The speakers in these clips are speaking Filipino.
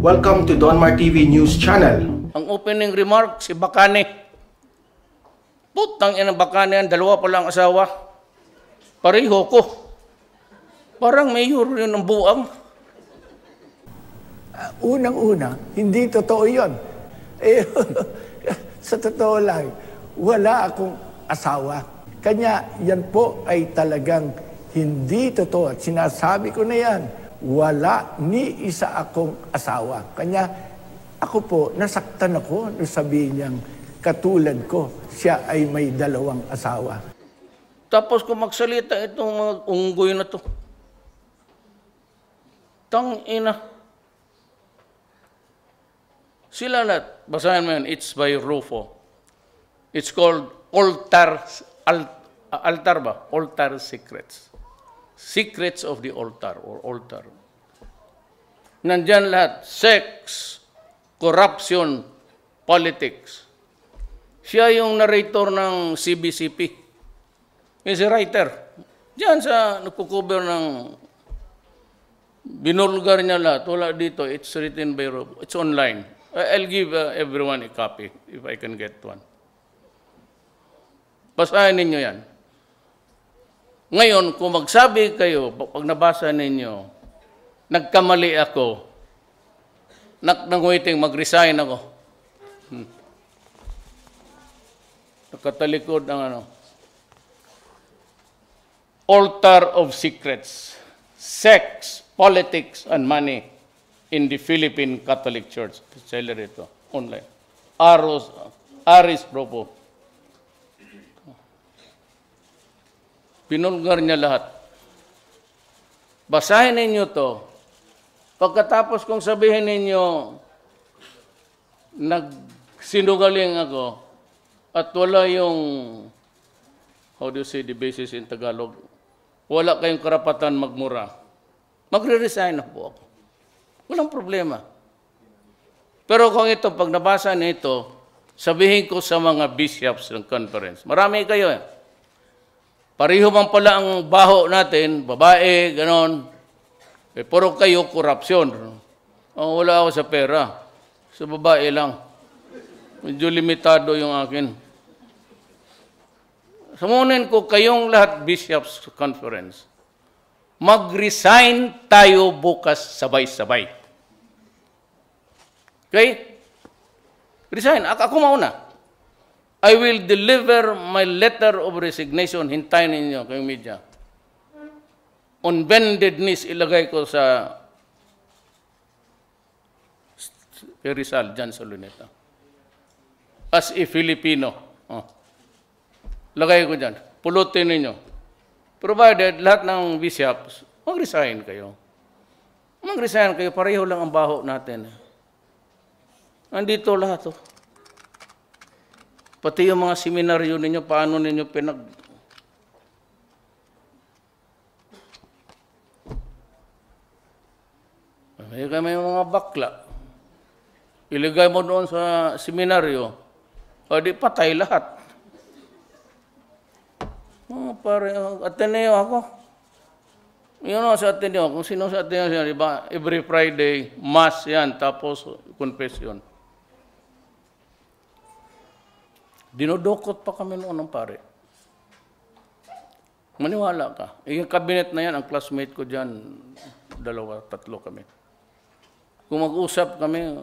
Welcome to Donmar TV News Channel. Ang opening remark, si Bacane. Putang ina Bacane yan, dalawa pa lang asawa. Pareho ko. Parang mayor yun ng buang. Unang-una, hindi totoo yun. Sa totoo lang, wala akong asawa. Kanya, yan po ay talagang hindi totoo. At sinasabi ko na yan, wala ni isa akong asawa. Kanya, ako po, nasaktan ako nung sabihin niyang katulad ko, siya ay may dalawang asawa. Tapos kung magsalita itong mga unggoy na to, tang ina. Sila lahat, basahin mo yan, it's by Rufo. It's called Altar Secrets. Secrets of the Altar or Altar. Nandyan lahat, sex, corruption, politics. Siya yung narrator ng CBCP. He's a writer. Diyan sa nagkukover ng binulgar niya lahat. Wala dito. It's written by Rob. It's online. I'll give everyone a copy if I can get one. Basahin ninyo yan. Ngayon, kung magsabi kayo, pag nabasa ninyo, nagkamali ako, nanguiting, mag-resign ako. Nakatalikod ng ano. Altar of Secrets, Sex, Politics, and Money in the Philippine Catholic Church. Seller ito, online. Aris Propo. Pinulgar niya lahat. Basahin ninyo to. Pagkatapos kong sabihin ninyo, nagsinungaling ako, at wala yung, how do you say the basis in Tagalog? Wala kayong karapatan magmura. Magre-resign na po ako. Walang problema. Pero kung ito, pag nabasa nito, sabihin ko sa mga bishops ng conference, marami kayo eh. Pareho man pala ang baho natin, babae, ganon. Eh, puro kayo, korupsyon. Oh, wala ako sa pera. Sa babae lang. Medyo limitado yung akin. Samunin ko kayong lahat, bishops conference. Mag-resign tayo bukas sabay-sabay. Okay? Resign. Ako mauna. I will deliver my letter of resignation. Hintayin ninyo kayong media. On bended knees, ilagay ko sa Rizal, dyan sa Luneta. As a Filipino. Oh. Lagay ko dyan. Pulutin ninyo. Provided lahat ng bishops, mag-resign kayo. Mag-resign kayo, pareho lang ang baho natin. Nandito lahat. Oh. Pati yung mga seminaryo ninyo, paano ninyo May mga bakla. Iligay mo doon sa seminaryo, o di patay lahat. Oh, pare, Ateneo ako. Yun sa Ateneo. Kung sino sa Ateneo, diba? Every Friday, mass yan, tapos confession. Dinodokot pa kami noon ng pare. Maniwala ka. Yung cabinet na yan, ang classmate ko dyan, 2, 3 kami. Kung mag-usap kami,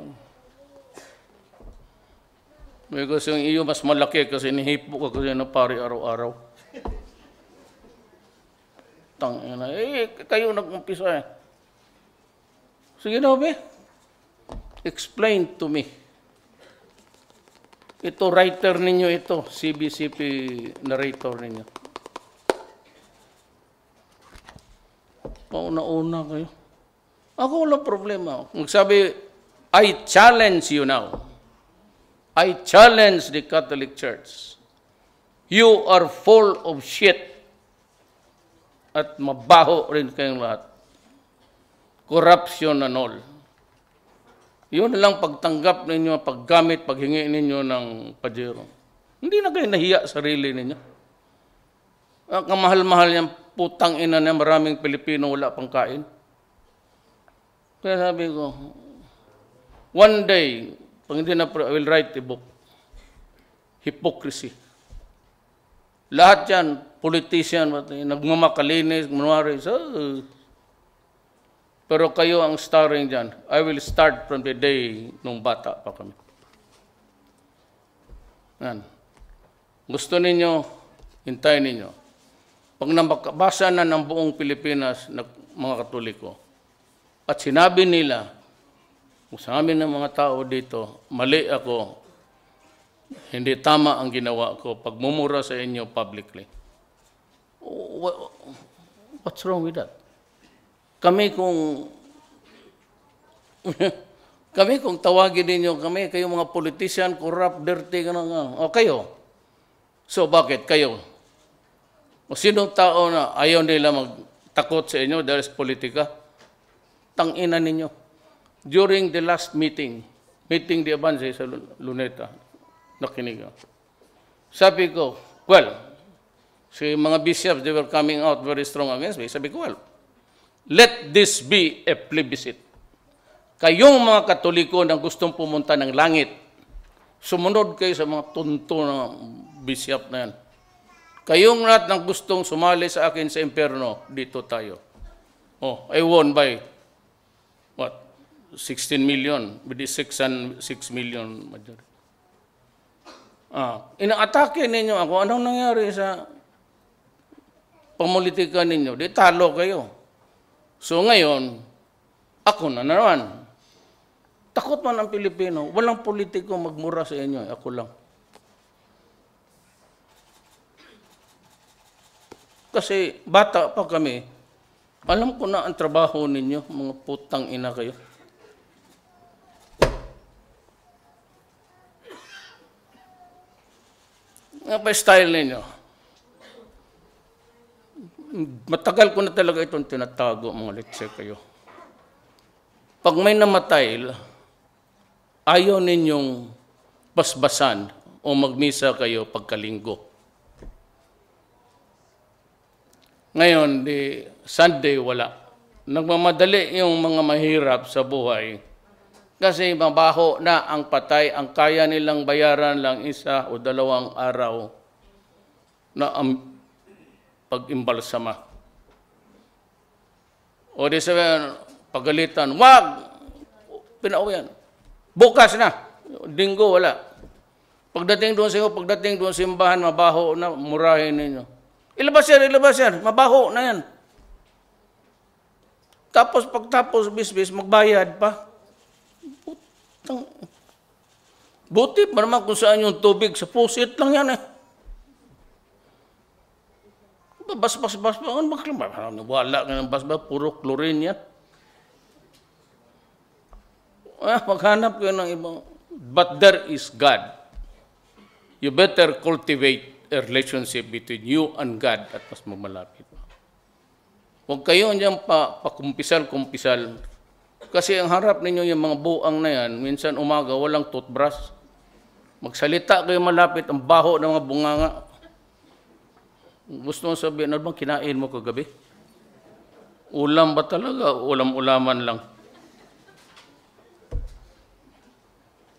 may kasi yung iyo mas malaki kasi nihipo ka kasi na pare araw-araw. Tangina, kayo nag-umpisa eh. Sige na, be. Explain to me. Ito, writer ninyo ito, CBCP narrator ninyo. Pauna-una kayo. Ako walang problema. Magsabi, I challenge you now. I challenge the Catholic Church. You are full of shit. At mabaho rin kayong lahat. Corruption and all. Yun lang pagtanggap ninyo, paggamit, paghingi ninyo ng pajero. Hindi na kayo nahiya sarili ninyo. Ang kamahal-mahal niyang putang ina na maraming Pilipino wala pang kain. Kaya sabi ko, One day, pag hindi na, I will write a book. Hypocrisy. Lahat yan, politician, nagmamakalinis, manwari. So, pero kayo ang starring dyan. I will start from the day nung bata pa kami. Yan. Gusto ninyo, hintayin ninyo. Pag nabasa na ng buong Pilipinas, mga Katoliko, at sinabi nila, sa amin ng mga tao dito, mali ako, hindi tama ang ginawa ko, pagmumura sa inyo publicly. What's wrong with that? Kami kung tawagin ninyo kami, kayo mga politician, corrupt, dirty, o kayo. So bakit kayo? O sinong tao na ayaw nila magtakot sa inyo dahil sa politika? Tangina ninyo. During the last meeting di Avance sa Luneta, nakinig ako. Sabi ko, well, si mga bishops, they were coming out very strong against me. Sabi ko, well, let this be a plebiscite. Kayong mga Katoliko na gustong pumunta ng langit, sumunod kayo sa mga tunto na bishop na yan. Kayong lahat ng gustong sumali sa akin sa impyerno, dito tayo. Oh, I won by, what, 16 million, with the 6 million majority. Inaatake ninyo ako. Anong nangyari sa pamulitika ninyo? Di talo kayo. So ngayon, ako na naman. Takot man ang Pilipino. Walang politiko magmura sa inyo. Ako lang. Kasi bata pa kami, alam ko na ang trabaho ninyo, mga putang ina kayo. Nga pa style ninyo. Matagal ko na talaga itong tinatago, mga letse kayo. Pag may namatay, ayaw ninyong basbasan o magmisa kayo pagkalinggo. Ngayon, Sunday, wala. Nagmamadali yung mga mahirap sa buhay. Kasi mabaho na ang patay, ang kaya nilang bayaran lang 1 o 2 araw na ang pag-imbalsama. O di sabihin, pagalitan, wag! Pinauwian. Bukas na. Linggo, wala. Pagdating doon sa simbahan, mabaho na, murahin ninyo. Ilabas yan. Mabaho na yan. Tapos, pagtapos, bisbis, magbayad pa. Buti pa naman kung saan yung tubig. Sa pusit lang yan eh. Bas-bas. Wala ka ng bas-bas. Puro chlorine yan. Maghanap kayo ng ibang. But there is God. You better cultivate a relationship between you and God at mas mamalapit. Huwag kayo niyang pakumpisal-kumpisal. Kasi ang harap ninyo yung mga buang na yan, minsan umaga, walang toothbrush. Magsalita kayo malapit, ang baho ng mga bunganga. Gusto mo sabihin, ano bang kinain mo kagabi? Ulam ba talaga? Ulam-ulaman lang.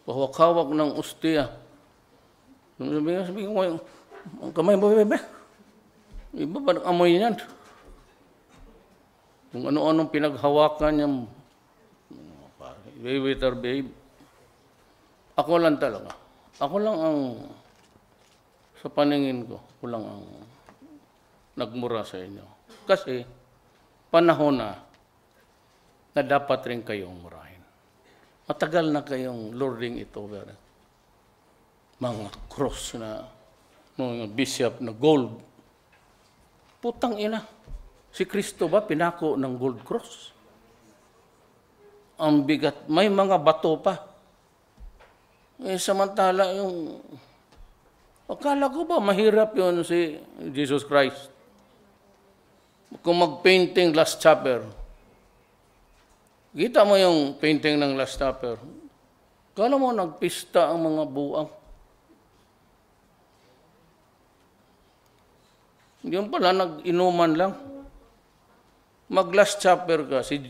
Pahawak-hawak ng ustiya. Sabi ko, ang kamay mo, bebe. Iba ba ang amoy niyan? Kung ano-anong pinaghawakan niya, babe. Ako lang talaga. Ako lang ang, sa paningin ko, ako lang ang nagmura sa inyo. Kasi, panahon na dapat rin kayong murahin. Matagal na kayong lording it over. Mga cross na, mga bishop na gold. Putang ina. Si Kristo ba pinako ng gold cross? Ang bigat. May mga bato pa. Samantala yung... Akala ko ba mahirap yun si Jesus Christ? Kung mag-painting Last Supper. Kita mo yung painting ng Last Supper. Kala mo nagpista ang mga buang. Yun pala, nag-inuman lang. Mag-Last Supper ka, si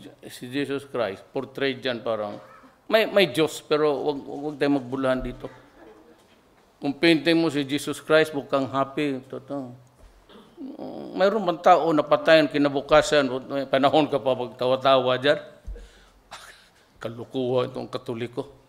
Jesus Christ, portrayed dyan parang May Diyos, pero wag tayong magbulahan dito. Kung painting mo si Jesus Christ, mukhang happy. Totoo. Mayroon bang tao na patayan kinabukasan, may panahon ka pa magtawa-tawa dyan? Kalukuhan itong Katoliko.